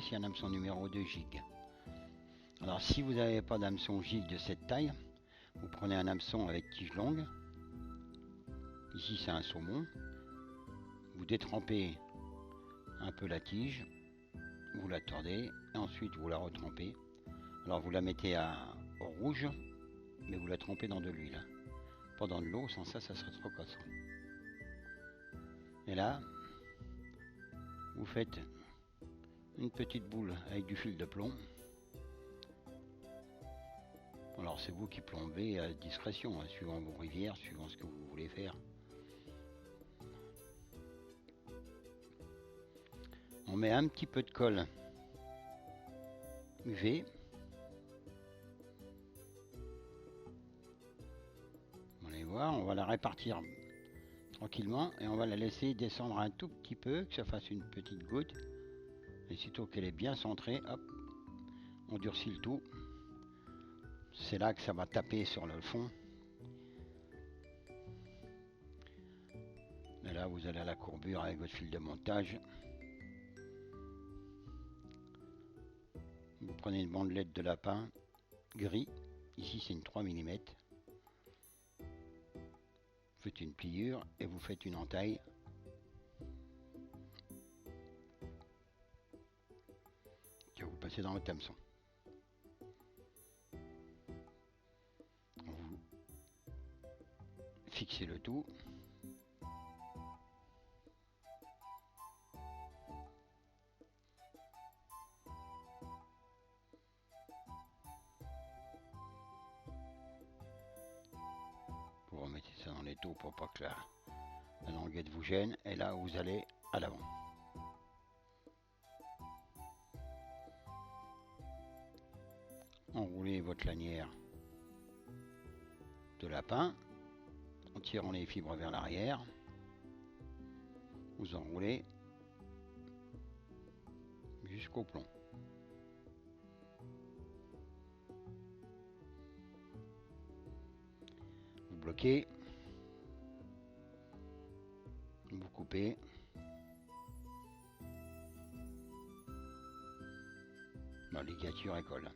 c'est un hameçon numéro 2 gig. Alors si vous n'avez pas d'hameçon gig de cette taille, vous prenez un hameçon avec tige longue. Ici c'est un saumon. Vous détrempez un peu la tige, vous la tordez et ensuite vous la retrempez. Alors vous la mettez au rouge, mais vous la trempez dans de l'huile. Pas dans de l'eau, sans ça, ça serait trop cassant. Et là, vous faites une petite boule avec du fil de plomb. Alors c'est vous qui plombez à discrétion, hein, suivant vos rivières, suivant ce que vous voulez faire. On met un petit peu de colle UV. Vous allez voir, on va la répartir tranquillement et on va la laisser descendre un tout petit peu, que ça fasse une petite goutte. Et sitôt qu'elle est bien centrée, hop, on durcit le tout. C'est là que ça va taper sur le fond. Et là, vous allez à la courbure avec votre fil de montage. Vous prenez une bandelette de lapin gris. Ici, c'est une 3 mm. Vous faites une pliure et vous faites une entaille. Que vous passez dans votre hameçon. Vous fixez le tout. Vous remettez ça dans les taux pour pas que la languette vous gêne. Et là, vous allez à l'avant. Enroulez votre lanière de lapin en tirant les fibres vers l'arrière. Vous enroulez jusqu'au plomb. Vous bloquez, vous coupez. La ligature et colle.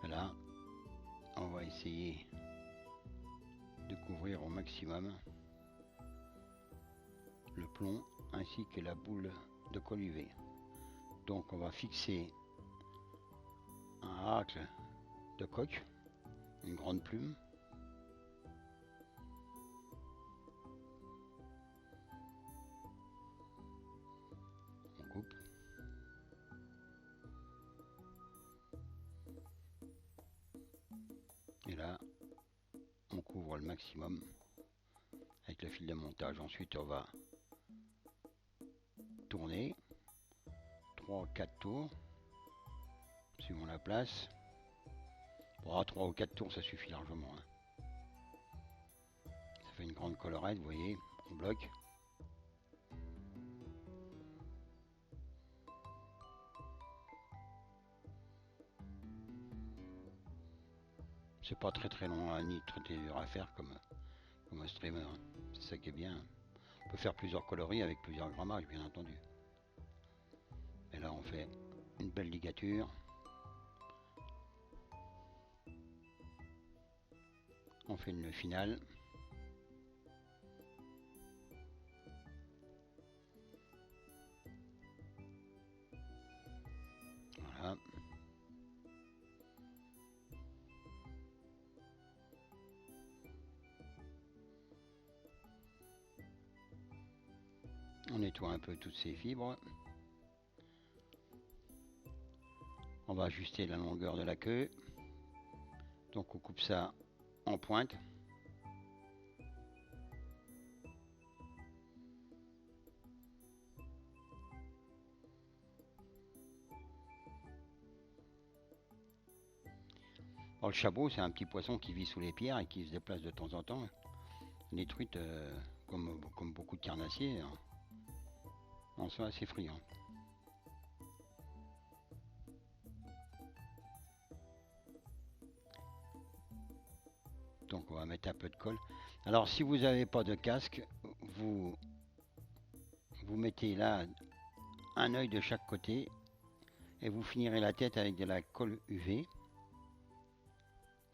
Là, on va essayer de couvrir au maximum le plomb ainsi que la boule de colle UV. Donc on va fixer un racle de coque, une grande plume. On coupe. Et là, on couvre le maximum avec le fil de montage. Ensuite, on va tourner 3-4 tours, suivant la place. Bon, 3 ou 4 tours, ça suffit largement. Hein. Ça fait une grande collerette, vous voyez, on bloque. C'est pas très long, hein, ni très dur à faire comme un streamer. Hein. C'est ça qui est bien. On peut faire plusieurs coloris avec plusieurs grammages, bien entendu. Et là, on fait une belle ligature. On fait le nœud final. Voilà. On nettoie un peu toutes ces fibres. On va ajuster la longueur de la queue. Donc on coupe ça en pointe. Alors, le chabot, c'est un petit poisson qui vit sous les pierres et qui se déplace de temps en temps. Les truites, comme beaucoup de carnassiers, hein, en sont assez friands. Donc on va mettre un peu de colle. Alors si vous n'avez pas de casque, vous mettez là un œil de chaque côté et vous finirez la tête avec de la colle UV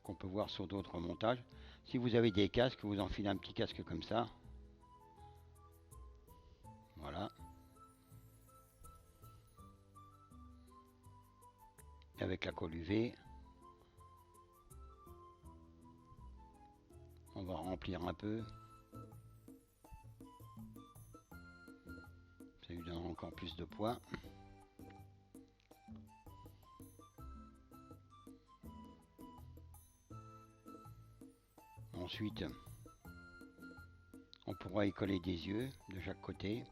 qu'on peut voir sur d'autres montages. Si vous avez des casques, vous enfilez un petit casque comme ça. Voilà. Avec la colle UV. On va remplir un peu. Ça lui donne encore plus de poids. Ensuite, on pourra y coller des yeux de chaque côté.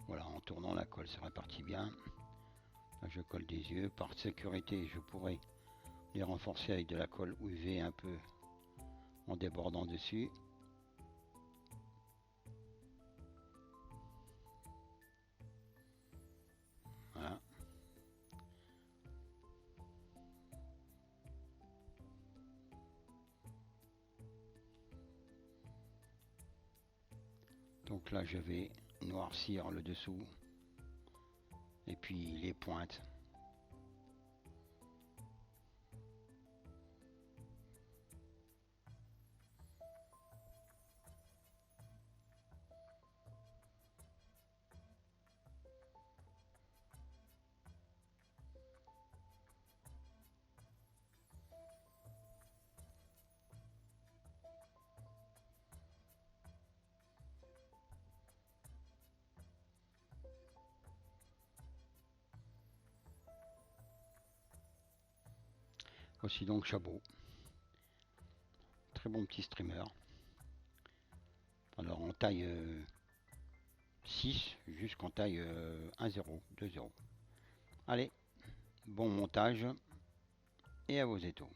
Voilà, en tournant la colle, ça répartit bien. Là, je colle des yeux. Par sécurité, je pourrais les renforcer avec de la colle UV un peu en débordant dessus. Voilà. Donc là, je vais noircir le dessous et puis les pointes. Voici donc Chabot. Très bon petit streamer. Alors en taille 6 jusqu'en taille 1,0, 2,0. Allez, bon montage et à vos étaux.